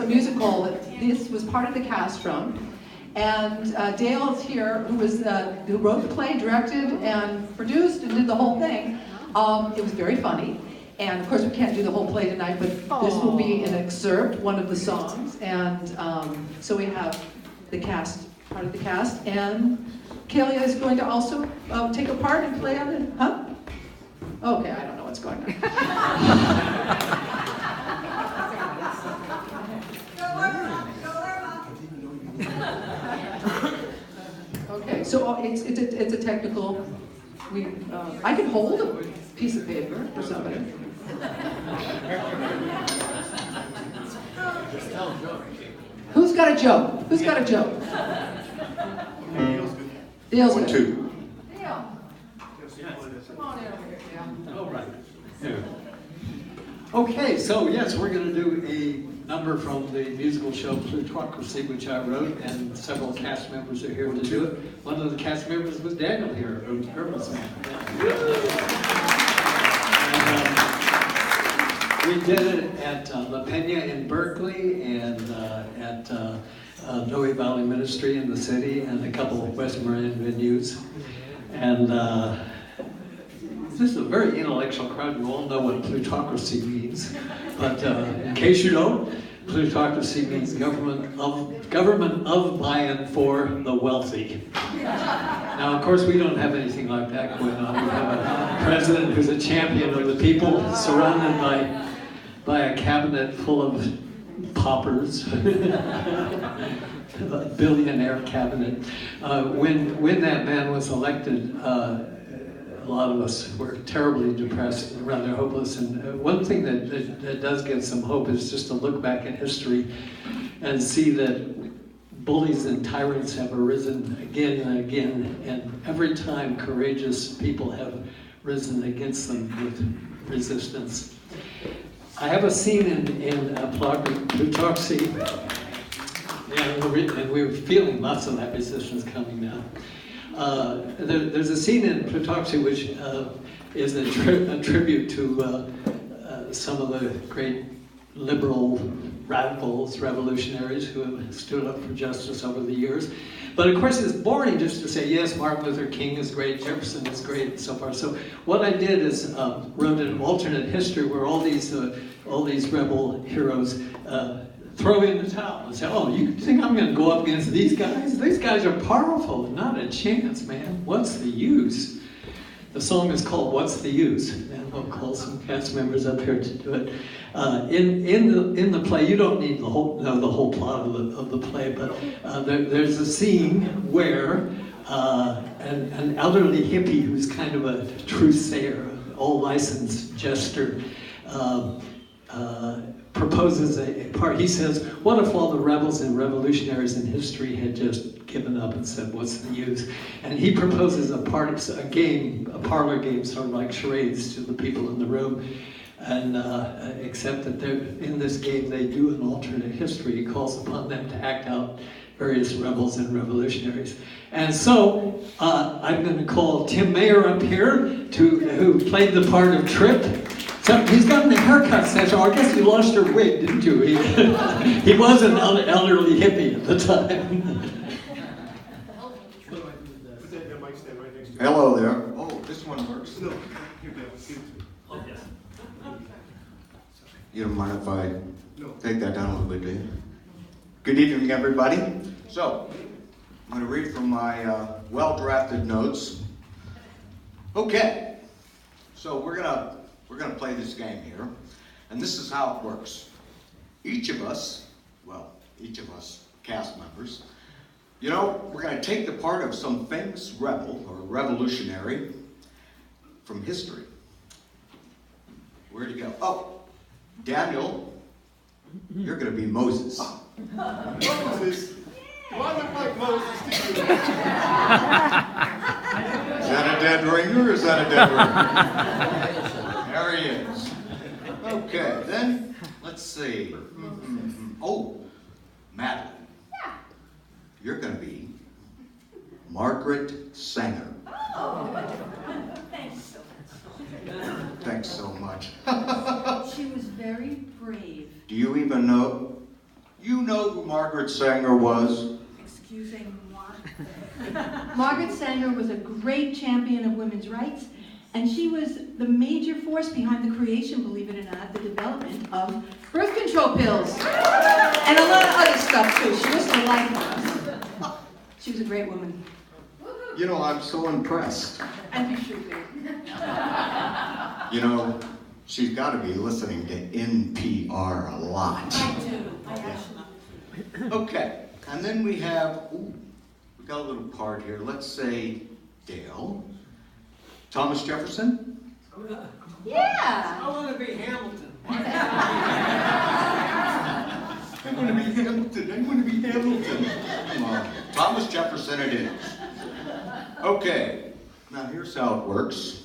a musical that this was part of the cast from. And Dale is here, who wrote the play, directed, and produced, and did the whole thing. It was very funny. And of course we can't do the whole play tonight, but this will be an excerpt, one of the songs. And so we have the cast, part of the cast, and Kalia is going to also take a part and play on it, huh? Okay, I don't know what's going on. Okay, so it's a technical. I can hold a piece of paper for somebody. Who's got a joke? Who's got a joke? Dale's good. Dale. Come on in over here, Dale. All right. Yeah. Okay, so yes, we're going to do a number from the musical show Plutocracy, which I wrote, and several cast members are here to do it. One of the cast members was Daniel here, Urban's man. And, we did it at La Peña in Berkeley, and at Noe Valley Ministry in the city, and a couple of West Marin venues. And this is a very intellectual crowd. You all know what plutocracy means, but in case you don't, plutocracy means government of, by, and for the wealthy. Now, of course, we don't have anything like that going on. We have a president who's a champion of the people, surrounded by a cabinet full of paupers, a billionaire cabinet. When that man was elected, a lot of us were terribly depressed and rather hopeless. And one thing that does give some hope is just to look back at history and see that bullies and tyrants have arisen again and again, and every time courageous people have risen against them with resistance. I have a scene in Plutocracy, and we're feeling lots of that resistance coming now. There's a scene in Plutocracy which is a tribute to some of the great liberal radicals, revolutionaries who have stood up for justice over the years. But of course it's boring just to say, yes, Martin Luther King is great, Jefferson is great, and so far. So what I did is wrote an alternate history where all these rebel heroes throw in the towel and say, oh, you think I'm going to go up against these guys? These guys are powerful. Not a chance, man. What's the use? The song is called What's the Use? And we'll call some cast members up here to do it. In the play, you don't need the whole plot of the play, but there's a scene where an elderly hippie who's kind of a truth-sayer, all licensed jester, proposes a part. He says, what if all the rebels and revolutionaries in history had just given up and said, what's the use? And he proposes a parlor game, sort of like charades to the people in the room. And except that in this game they do an alternate history. He calls upon them to act out various rebels and revolutionaries. And so I'm going to call Tim Mayer up here, who played the part of Trip. So he's gotten a haircut session. I guess you lost your wig, didn't you? He was an elderly hippie at the time. Hello there. Oh, this one works. You don't mind if I take that down a little bit, do you? Good evening, everybody. So, I'm going to read from my well-drafted notes. Okay. So we're gonna play this game here, and this is how it works. Each of us cast members, we're gonna take the part of some famous rebel or revolutionary from history. Where'd you go? Oh, Daniel, you're gonna be Moses. Moses? Do I look like Moses to you? Is that a dead ringer or is that a dead ringer? There he is. Okay, then, let's see. Oh, Madeline. Yeah. You're going to be Margaret Sanger. Oh, thanks so much. Thanks so much. She was very brave. Do you even know You know who Margaret Sanger was? Excusez moi. Margaret Sanger was a great champion of women's rights, and she was the major force behind the creation, believe it or not, the development of Birth control pills. And a lot of other stuff too. She was delightful. She was a great woman. You know, I'm so impressed. And you should be. You know, she's got to be listening to NPR a lot. I do. I actually. Okay, and then we have, we got a little part here. Let's say Dale. Thomas Jefferson? Yeah. I want to be Hamilton. I want to be Hamilton. I want to be Hamilton. Come on. Thomas Jefferson it is. Okay, now here's how it works.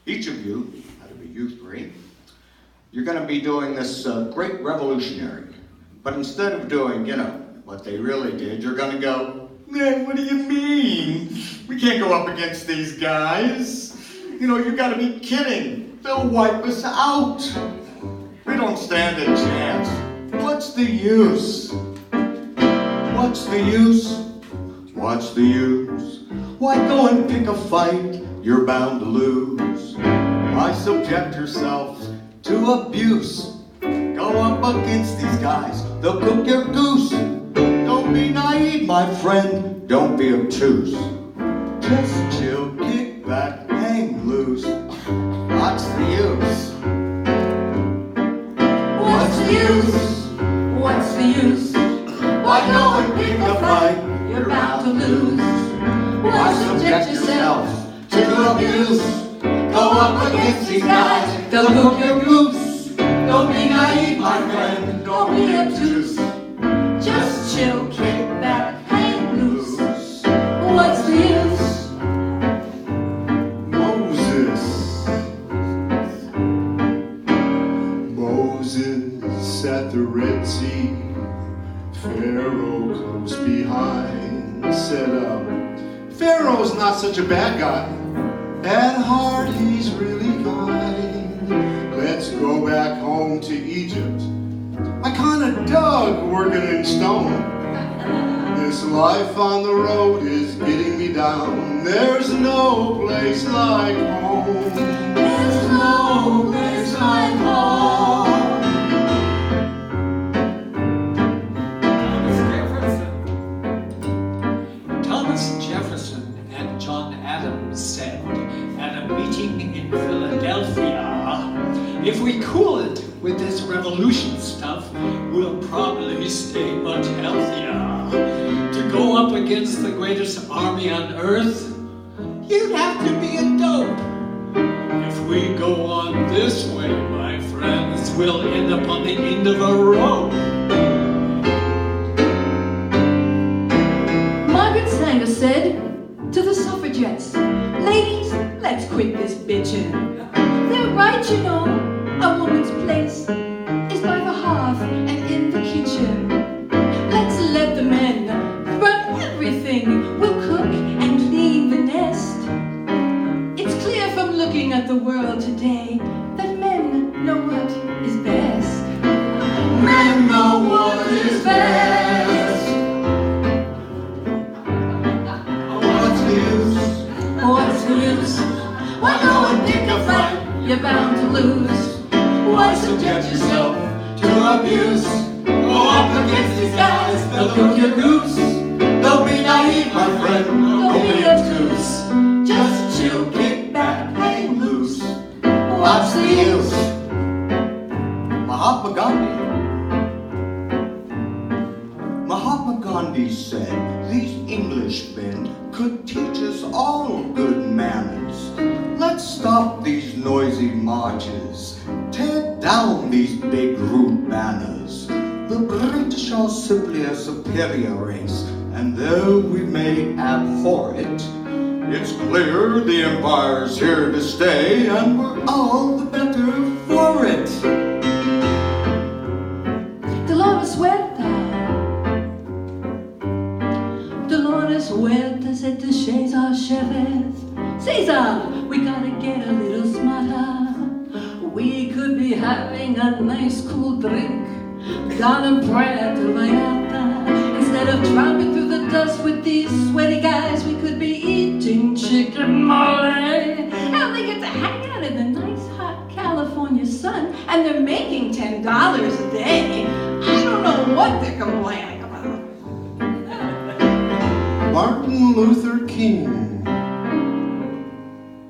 Each of you, that'll be you three, you're going to be doing this great revolutionary. But instead of doing, you know, what they really did, you're going to go, man, what do you mean? We can't go up against these guys. You know, you got to be kidding. They'll wipe us out. We don't stand a chance. What's the use? What's the use? What's the use? Why go and pick a fight you're bound to lose? Why subject yourself to abuse? Go up against these guys, they'll cook your goose. Don't be naive, my friend, don't be obtuse. Just chill, kick back, hang loose. What's the use? What's the use? What's the use? Why go and pick a fight You're bound to lose. Why subject yourself to abuse? Go up against these guys, they'll cook your goose. Don't be naive, my friend, don't be obtuse. Just chill, kick back, hang loose. What's the use? Moses at the Red Sea, Pharaoh close behind, said, Pharaoh's not such a bad guy. At heart, he's really kind. Let's go back home to Egypt. I kinda dug working in stone. This life on the road is getting me down. There's no place like home. There's no place like home. Thomas Jefferson and John Adams said at a meeting in Philadelphia, if we cool it with this revolution stuff, we'll probably stay much healthier. To go up against the greatest army on earth, you'd have to be a dope. If we go on this way, my friends, we'll end up on the end of a rope. Margaret Sanger said to the suffragettes, ladies, let's quit this bitchin'. They're right, you know, a woman's place is by the hearth and in the kitchen. Let's let the men run everything. We'll cook and clean the nest. It's clear from looking at the world today that men know what is best. Men know what is best. What's the use? What's the use? Why go and pick a fight you're bound to lose? Why subject yourself to abuse? Go up against these guys, they'll cook your goose. Don't be naive, my friend, don't be obtuse. Just chill, kick back, hang loose. What's the use? Mahatma Gandhi said these Englishmen could teach us all good manners. Let's stop these noisy marches, tear down these big rude banners. The British are simply a superior race, and though we may abhor it, it's clear the empire's here to stay, and we're all the better for it. Dolores Huerta said to Cesar Chavez, Cesar, we gotta get a little smarter. We could be having a nice cool drink, Donna Brand of Atlanta. Instead of dropping through the dust with these sweaty guys, we could be eating chicken mole. And they get to hang out in the nice hot California sun, and they're making $10 a day. I don't know what they're complaining about. Martin Luther King.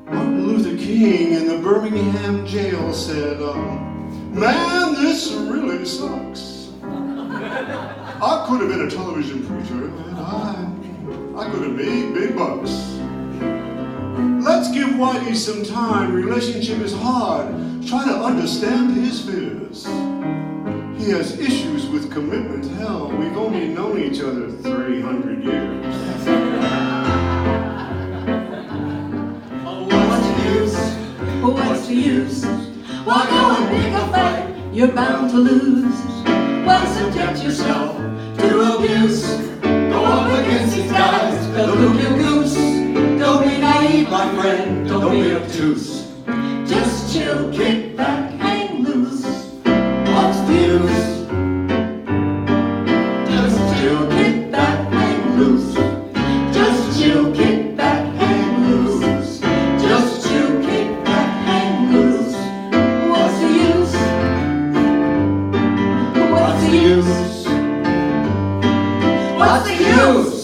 Martin Luther King in the Birmingham jail said, man, this really sucks. I could have been a television preacher, and I could have made big bucks. Let's give Whitey some time. Relationship is hard. Try to understand his fears. He has issues with commitment. Hell, we've only known each other 300 years. What's the use? Why go and pick a fight? You're bound to lose. Why subject yourself to abuse? Go up against these guys, they'll look you goose. Don't be naive, my friend, don't be obtuse. Just chill, kick back, hang loose. What's the use? Just chill, kick back, hang loose. Just chill, kick back, hang loose. Just chill, kick back, hang loose. What's the use? What's the use? What's the use?